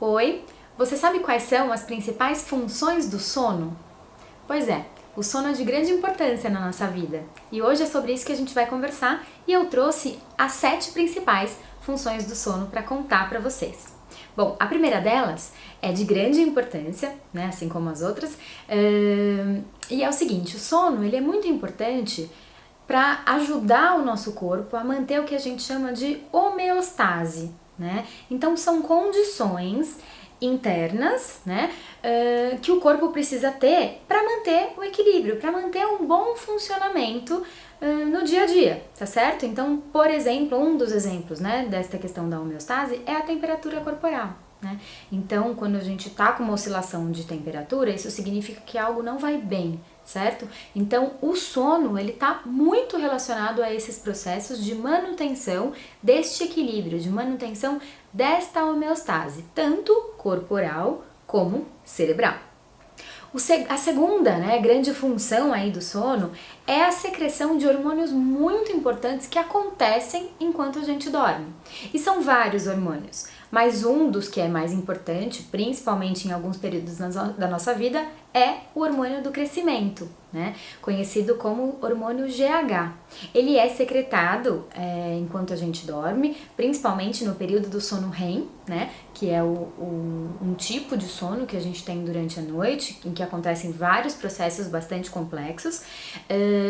Oi, você sabe quais são as principais funções do sono? Pois é, o sono é de grande importância na nossa vida e hoje é sobre isso que a gente vai conversar e eu trouxe as 7 principais funções do sono para contar para vocês. Bom, a primeira delas é de grande importância, né, assim como as outras, e é o seguinte: o sono ele é muito importante para ajudar o nosso corpo a manter o que a gente chama de homeostase, né? Então são condições internas, né, que o corpo precisa ter para manter o equilíbrio, para manter um bom funcionamento no dia a dia, tá certo? Então, por exemplo, um dos exemplos, né, desta questão da homeostase é a temperatura corporal, né? Então, quando a gente tá com uma oscilação de temperatura, isso significa que algo não vai bem, certo? Então, o sono, ele tá muito relacionado a esses processos de manutenção deste equilíbrio, de manutenção desta homeostase, tanto corporal como cerebral. A segunda, né, grande função aí do sono é a secreção de hormônios muito importantes que acontecem enquanto a gente dorme. E são vários hormônios, mas um dos que é mais importante, principalmente em alguns períodos da nossa vida, é o hormônio do crescimento, né, conhecido como hormônio GH. Ele é secretado enquanto a gente dorme, principalmente no período do sono REM, né, que é um tipo de sono que a gente tem durante a noite, em que acontecem vários processos bastante complexos.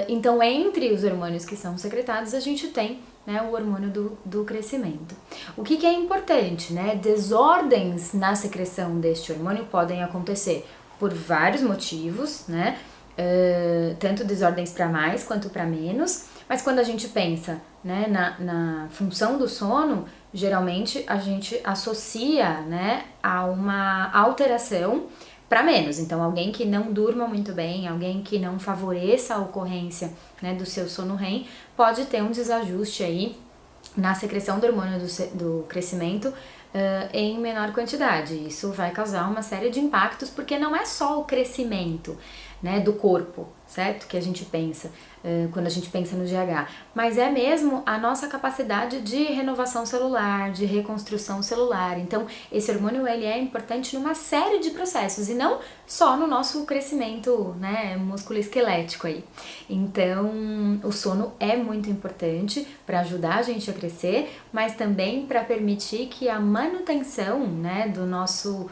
Então, entre os hormônios que são secretados, a gente tem, né, o hormônio do crescimento. O que é importante, né? Desordens na secreção deste hormônio podem acontecer por vários motivos, né? Tanto desordens para mais quanto para menos, mas quando a gente pensa, né, na função do sono, geralmente a gente associa, né, a uma alteração para menos. Então, alguém que não durma muito bem, alguém que não favoreça a ocorrência, né, do seu sono REM, pode ter um desajuste aí na secreção do hormônio do crescimento em menor quantidade. Isso vai causar uma série de impactos, porque não é só o crescimento, né, do corpo, certo? Que a gente pensa quando a gente pensa no GH, mas é mesmo a nossa capacidade de renovação celular, de reconstrução celular. Então, esse hormônio ele é importante numa série de processos e não só no nosso crescimento, né, musculoesquelético aí. Então, o sono é muito importante para ajudar a gente a crescer, mas também para permitir que a manutenção, né, do nosso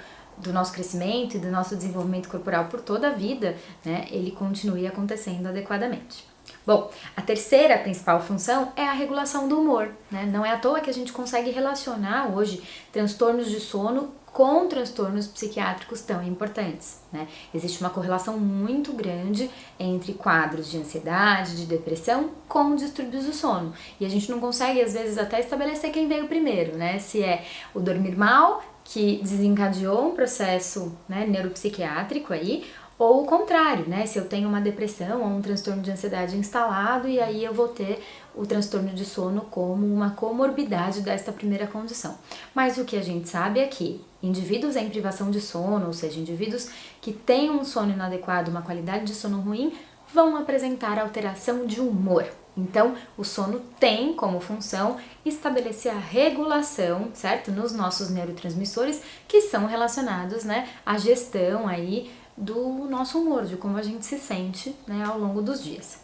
crescimento e do nosso desenvolvimento corporal por toda a vida, né, ele continue acontecendo adequadamente. Bom, a terceira principal função é a regulação do humor, né? Não é à toa que a gente consegue relacionar hoje transtornos de sono com transtornos psiquiátricos tão importantes, né? Existe uma correlação muito grande entre quadros de ansiedade, de depressão com distúrbios do sono. E a gente não consegue, às vezes, até estabelecer quem veio primeiro, né? Se é o dormir mal, que desencadeou um processo, né, neuropsiquiátrico aí, ou o contrário, né? Se eu tenho uma depressão ou um transtorno de ansiedade instalado, e aí eu vou ter o transtorno de sono como uma comorbidade desta primeira condição. Mas o que a gente sabe é que indivíduos em privação de sono, ou seja, indivíduos que têm um sono inadequado, uma qualidade de sono ruim, vão apresentar alteração de humor. Então, o sono tem como função estabelecer a regulação, certo? Nos nossos neurotransmissores que são relacionados, né, à gestão aí do nosso humor, de como a gente se sente, né, ao longo dos dias.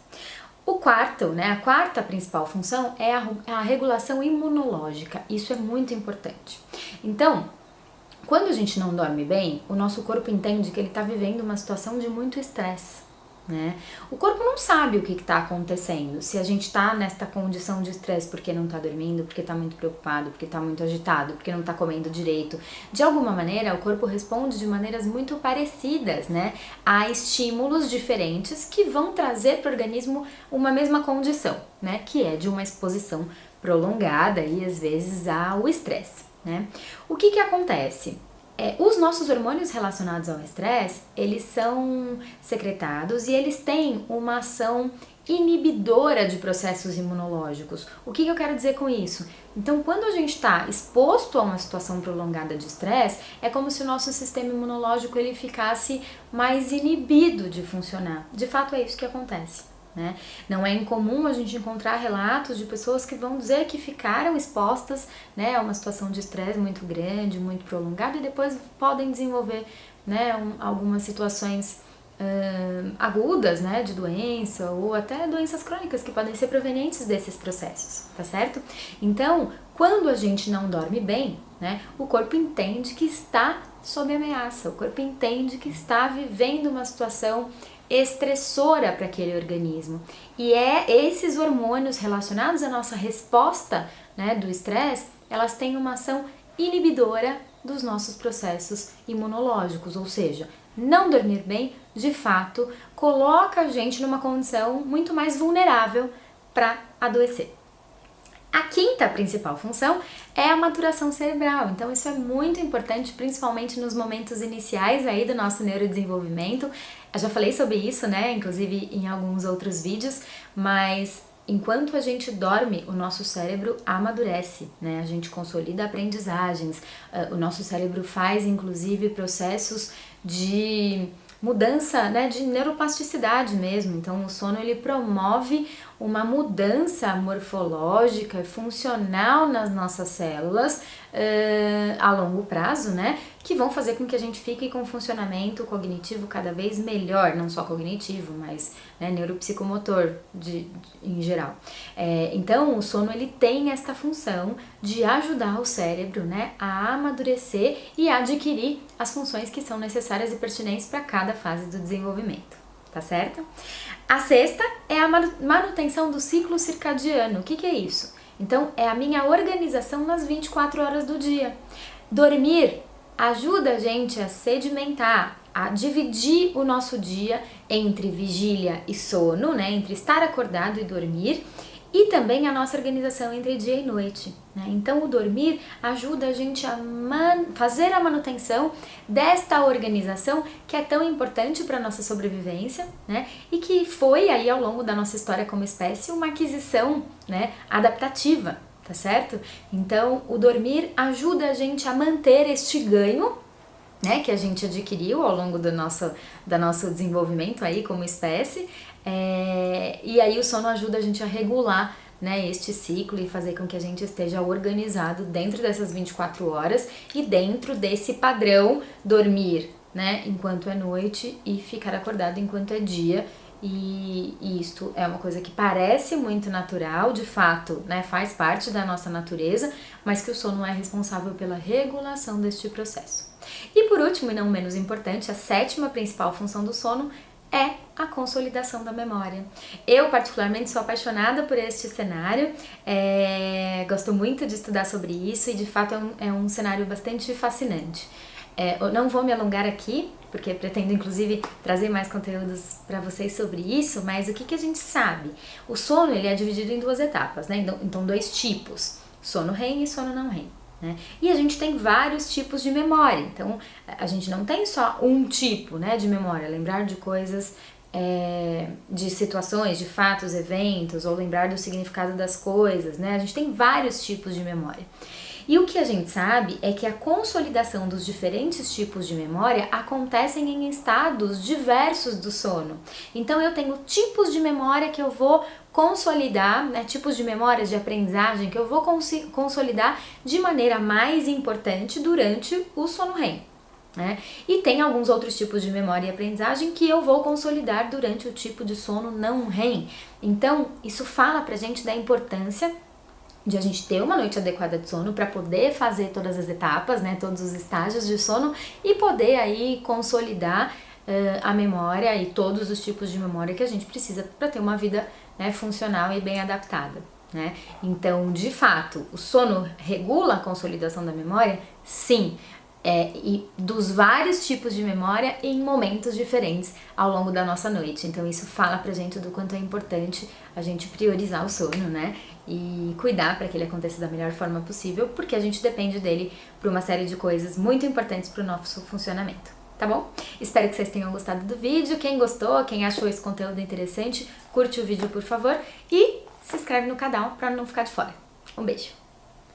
O quarto, né, a quarta principal função é a regulação imunológica. Isso é muito importante. Então, quando a gente não dorme bem, o nosso corpo entende que ele está vivendo uma situação de muito estresse, né? O corpo não sabe o que está acontecendo, se a gente está nesta condição de estresse porque não está dormindo, porque está muito preocupado, porque está muito agitado, porque não está comendo direito. De alguma maneira, o corpo responde de maneiras muito parecidas, né, a estímulos diferentes que vão trazer para o organismo uma mesma condição, né, que é de uma exposição prolongada e às vezes ao estresse, né? O que acontece? Os nossos hormônios relacionados ao estresse, eles são secretados e eles têm uma ação inibidora de processos imunológicos. O que eu quero dizer com isso? Então, quando a gente está exposto a uma situação prolongada de estresse, é como se o nosso sistema imunológico ele ficasse mais inibido de funcionar. De fato, é isso que acontece, né? Não é incomum a gente encontrar relatos de pessoas que vão dizer que ficaram expostas, né, a uma situação de estresse muito grande, muito prolongada e depois podem desenvolver, né, algumas situações agudas, né, de doença ou até doenças crônicas que podem ser provenientes desses processos, tá certo? Então, quando a gente não dorme bem, né, o corpo entende que está sob ameaça, o corpo entende que está vivendo uma situação estressora para aquele organismo. E esses hormônios relacionados à nossa resposta, né, do estresse, elas têm uma ação inibidora dos nossos processos imunológicos, ou seja, não dormir bem, de fato, coloca a gente numa condição muito mais vulnerável para adoecer. A quinta principal função é a maturação cerebral, então isso é muito importante, principalmente nos momentos iniciais aí do nosso neurodesenvolvimento. Eu já falei sobre isso, né, inclusive em alguns outros vídeos, mas enquanto a gente dorme, o nosso cérebro amadurece, né, a gente consolida aprendizagens, o nosso cérebro faz inclusive processos de mudança, né, de neuroplasticidade mesmo. Então o sono ele promove uma mudança morfológica e funcional nas nossas células a longo prazo, né, que vão fazer com que a gente fique com um funcionamento cognitivo cada vez melhor, não só cognitivo, mas, né, neuropsicomotor em geral. Então o sono ele tem esta função de ajudar o cérebro, né, a amadurecer e a adquirir as funções que são necessárias e pertinentes para cada fase do desenvolvimento, tá certo? A sexta é a manutenção do ciclo circadiano. O que é isso? Então, é a minha organização nas 24 horas do dia. Dormir ajuda a gente a sedimentar, a dividir o nosso dia entre vigília e sono, né? Entre estar acordado e dormir, e também a nossa organização entre dia e noite, né? Então o dormir ajuda a gente a fazer a manutenção desta organização que é tão importante para a nossa sobrevivência, né? E que foi aí ao longo da nossa história como espécie uma aquisição, né, adaptativa, tá certo? Então o dormir ajuda a gente a manter este ganho, né, que a gente adquiriu ao longo do nosso desenvolvimento aí como espécie, e aí o sono ajuda a gente a regular, né, este ciclo e fazer com que a gente esteja organizado dentro dessas 24 horas e dentro desse padrão dormir, né, enquanto é noite e ficar acordado enquanto é dia. E isto é uma coisa que parece muito natural, de fato, né, faz parte da nossa natureza, mas que o sono é responsável pela regulação deste processo. E por último, e não menos importante, a sétima principal função do sono é a consolidação da memória. Eu particularmente sou apaixonada por este cenário, gosto muito de estudar sobre isso e de fato é um cenário bastante fascinante. Eu não vou me alongar aqui, porque pretendo inclusive trazer mais conteúdos para vocês sobre isso, mas o que a gente sabe? O sono ele é dividido em duas etapas, né? Então dois tipos, sono REM e sono não REM, né? E a gente tem vários tipos de memória, então a gente não tem só um tipo, né, de memória, lembrar de coisas, de situações, de fatos, eventos, ou lembrar do significado das coisas, né? A gente tem vários tipos de memória. E o que a gente sabe é que a consolidação dos diferentes tipos de memória acontecem em estados diversos do sono. Então eu tenho tipos de memória que eu vou consolidar, né, tipos de memórias de aprendizagem que eu vou consolidar de maneira mais importante durante o sono REM. Né? E tem alguns outros tipos de memória e aprendizagem que eu vou consolidar durante o tipo de sono não REM. Então isso fala pra gente da importância de a gente ter uma noite adequada de sono para poder fazer todas as etapas, né, todos os estágios de sono e poder aí consolidar a memória e todos os tipos de memória que a gente precisa para ter uma vida, né, funcional e bem adaptada, né? Então, de fato, o sono regula a consolidação da memória? Sim. E dos vários tipos de memória em momentos diferentes ao longo da nossa noite. Então isso fala pra gente do quanto é importante a gente priorizar o sono, né? E cuidar para que ele aconteça da melhor forma possível, porque a gente depende dele por uma série de coisas muito importantes para o nosso funcionamento, tá bom? Espero que vocês tenham gostado do vídeo. Quem gostou, quem achou esse conteúdo interessante, curte o vídeo por favor e se inscreve no canal para não ficar de fora. Um beijo!